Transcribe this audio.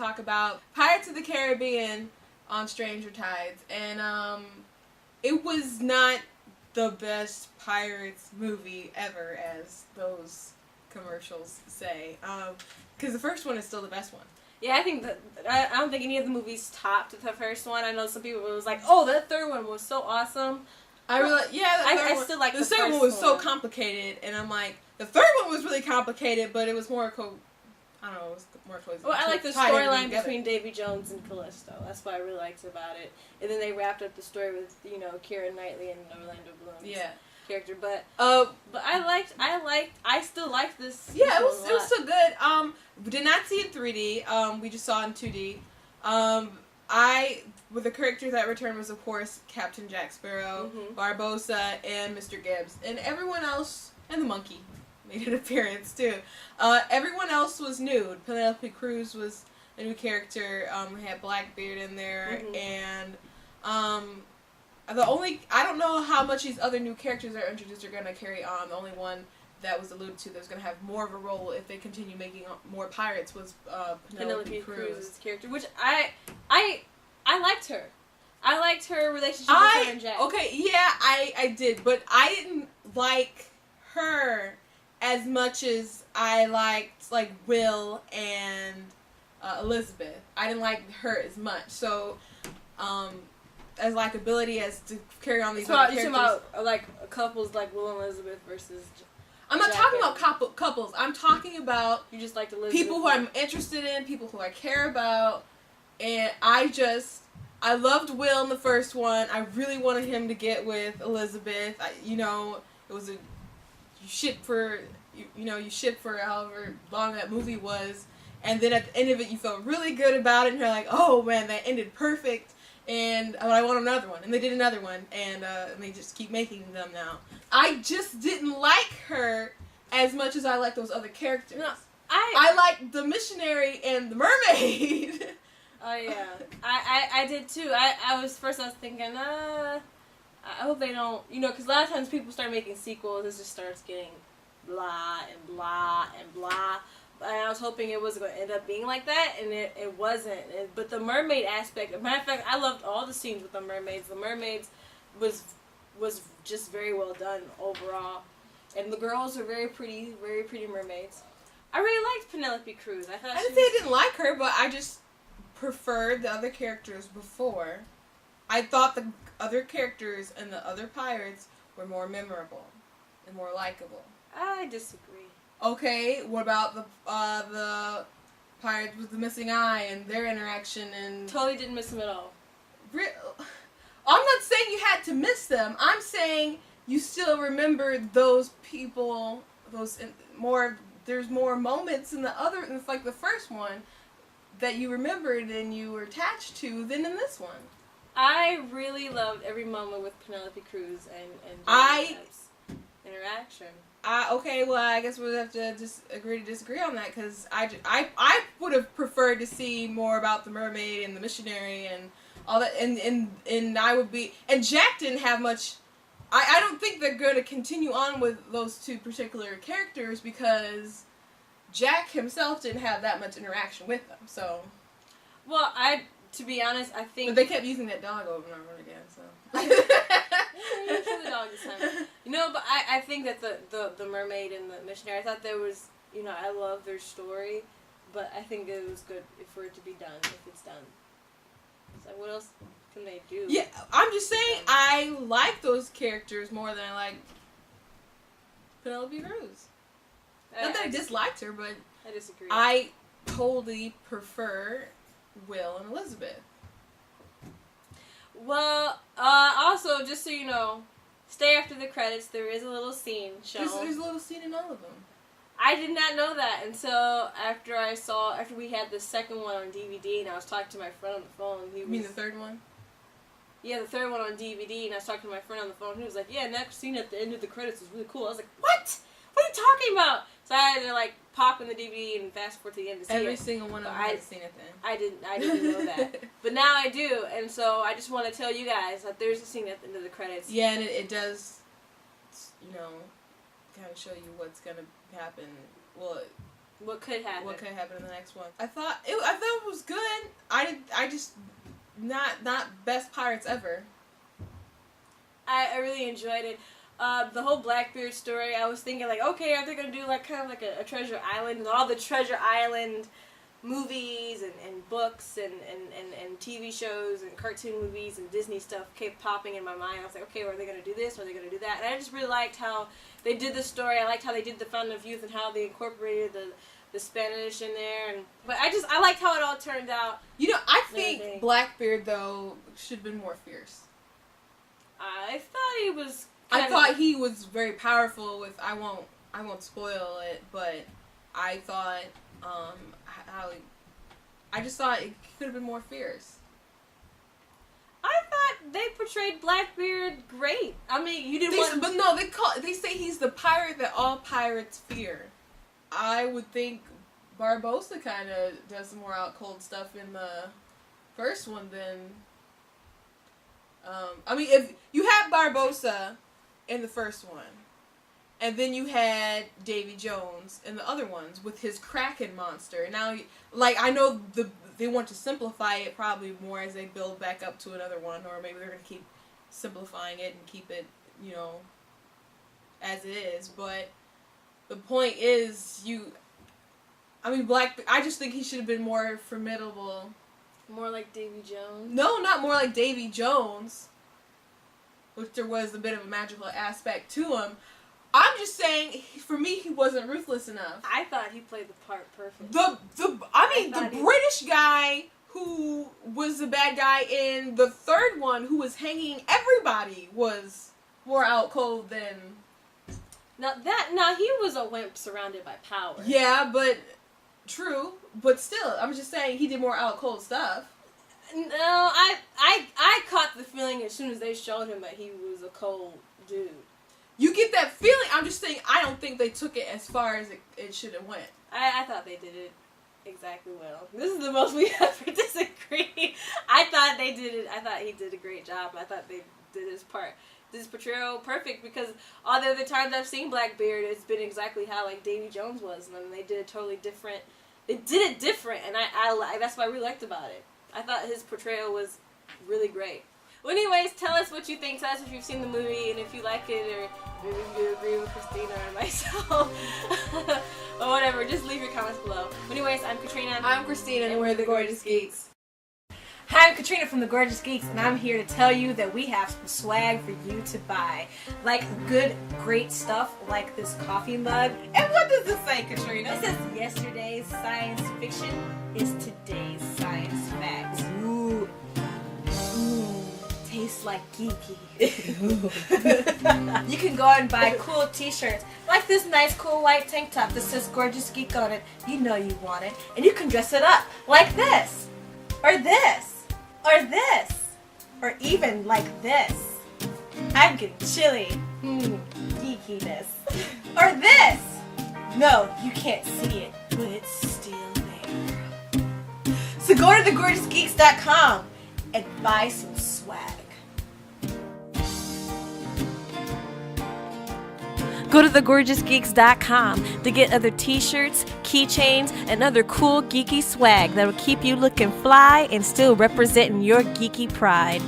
talk about Pirates of the Caribbean on Stranger Tides. And it was not the best Pirates movie ever, as those commercials say. Because the first one is still the best one. Yeah, I think that I don't think any of the movies topped the first one. I know some people was like, "Oh, that third one was so awesome." I still like the second one was so complicated, and I'm like, the third one was really complicated, but it was more I don't know, it was more towards. Well, I like the storyline between Davy Jones and Callisto. That's what I really liked about it. And then they wrapped up the story with Keira Knightley and Orlando Bloom's character. But I still liked this. Yeah, it was still good. We did not see it in 3D. We just saw it in 2D. With the character that returned was, of course, Captain Jack Sparrow, Barbossa, and Mr. Gibbs. And everyone else, and the monkey, made an appearance, too. Everyone else was new. Penelope Cruz was a new character. We had Blackbeard in there. And I don't know how much these other new characters that are introduced are going to carry on. The only one that was alluded to that was going to have more of a role if they continue making more pirates was Penelope Cruz's character, which I liked her. I liked her relationship with her and Jack. Okay, yeah, I did, but I didn't like her as much as I liked Will and Elizabeth. I didn't like her as much. So, as likability as to carry on these other characters. You're talking about like couples like Will and Elizabeth versus. I'm not talking about couples. I'm talking about you just like Elizabeth. People who I'm interested in, people who I care about, and I loved Will in the first one. I really wanted him to get with Elizabeth. It was you ship for however long that movie was, and then at the end of it, you felt really good about it, and you're like, oh man, that ended perfect. And I want another one, and they did another one, and they just keep making them now. I just didn't like her as much as I like those other characters. No, I like the missionary and the mermaid. Oh yeah, I did too. I was thinking, I hope they don't, because a lot of times people start making sequels, it just starts getting blah and blah and blah. And I was hoping it was going to end up being like that, and it wasn't. But the mermaid aspect, as a matter of fact, I loved all the scenes with the mermaids. The mermaids was just very well done overall, and the girls are very pretty mermaids. I really liked Penelope Cruz. I didn't say I didn't like her, but I just preferred the other characters before. I thought the other characters and the other pirates were more memorable and more likable. I disagree. Okay, what about the pirates with the missing eye and their interaction and... Totally didn't miss them at all. I'm not saying you had to miss them. I'm saying you still remembered those people, there's more moments in the first one that you remembered and you were attached to than in this one. I really loved every moment with Penelope Cruz and John's interaction. Okay, well, I guess we'll have to just agree to disagree on that, because I would have preferred to see more about the mermaid and the missionary and all that, and I would be, and Jack didn't have much. I don't think they're going to continue on with those two particular characters, because Jack himself didn't have that much interaction with them, so. Well, to be honest, I think... But they kept using that dog over and over again, so. Yeah, you the dog this time. But I think that the mermaid and the missionary, I thought there was, I love their story, but I think it was good for it to be done, if it's done. So what else can they do? Yeah, I'm just saying, I like those characters more than I like Penelope Cruz. Not that I disliked her, but I disagree. I totally prefer Will and Elizabeth. Well, also, just so you know, stay after the credits. There is a little scene shown. There's a little scene in all of them. I did not know that until after we had the second one on DVD, and I was talking to my friend on the phone. You mean the third one? Yeah, the third one on DVD, and I was talking to my friend on the phone. He was like, "Yeah, next scene at the end of the credits is really cool." I was like, "What? What are you talking about?" So I had to pop in the DVD and fast forward to the end to see Every single one of them had seen it then. I didn't know that, but now I do, and so I just want to tell you guys that there's a scene at the end of the credits. Yeah, and it does, kind of show you what's gonna happen. Well, What could happen? What could happen in the next one? I thought it was good. I just not best pirates ever. I really enjoyed it. The whole Blackbeard story, I was thinking like, okay, are they gonna do like kind of like a Treasure Island, and all the Treasure Island movies and books and TV shows and cartoon movies and Disney stuff kept popping in my mind. I was like, okay, are they gonna do this? Are they gonna do that? And I just really liked how they did the story. I liked how they did the Fountain of Youth and how they incorporated the Spanish in there. But I liked how it all turned out. You know, I think Blackbeard though should have been more fierce. I thought he was. I thought he was very powerful with. I won't spoil it, but I thought I just thought it could have been more fierce. I thought they portrayed Blackbeard great. I mean, you didn't But no, they say he's the pirate that all pirates fear. I would think Barbossa kind of does some more out cold stuff in the first one than. I mean, if you had Barbossa in the first one, and then you had Davy Jones in the other ones with his Kraken monster. Now, like, I know they want to simplify it probably more as they build back up to another one, or maybe they're going to keep simplifying it and keep it, you know, as it is. But the point is, I just think he should have been more formidable. More like Davy Jones? No, not more like Davy Jones, which there was a bit of a magical aspect to him. I'm just saying, for me, he wasn't ruthless enough. I thought he played the part perfect. The British guy who was the bad guy in the third one, who was hanging everybody, was more out cold than. Now he was a wimp surrounded by power. Yeah, but true. But still, I'm just saying he did more out cold stuff. No, I caught the feeling as soon as they showed him that he was a cold dude. You get that feeling. I'm just saying I don't think they took it as far as it should have went. I thought they did it exactly well. This is the most we ever disagree. I thought they did it. I thought he did a great job. I thought they did his portrayal perfect, because all the other times I've seen Blackbeard, it's been exactly how like Davy Jones was, and then they did it totally different. They did it different, and I that's what I really liked about it. I thought his portrayal was really great. Well, anyways, tell us what you think. Tell us if you've seen the movie and if you like it, or maybe if you agree with Christina and myself. Or whatever. Just leave your comments below. Anyways, I'm Katrina. I'm Christina, and we're the Gorgeous Geeks. Hi, I'm Katrina from the Gorgeous Geeks, and I'm here to tell you that we have some swag for you to buy. Like good, great stuff, like this coffee mug. And what does this say, Katrina? It says yesterday's science fiction is today's science facts. Ooh. Tastes like geeky. You can go and buy cool t-shirts, like this nice cool white tank top that says Gorgeous Geek on it. You know you want it. And you can dress it up like this, or this, or this, or even like this. I'm getting chilly. Geekiness. Or this. No, you can't see it, but it's still there. So go to thegorgeousgeeks.com and buy some swag. Go to thegorgeousgeeks.com to get other t-shirts, keychains, and other cool geeky swag that will keep you looking fly and still representing your geeky pride.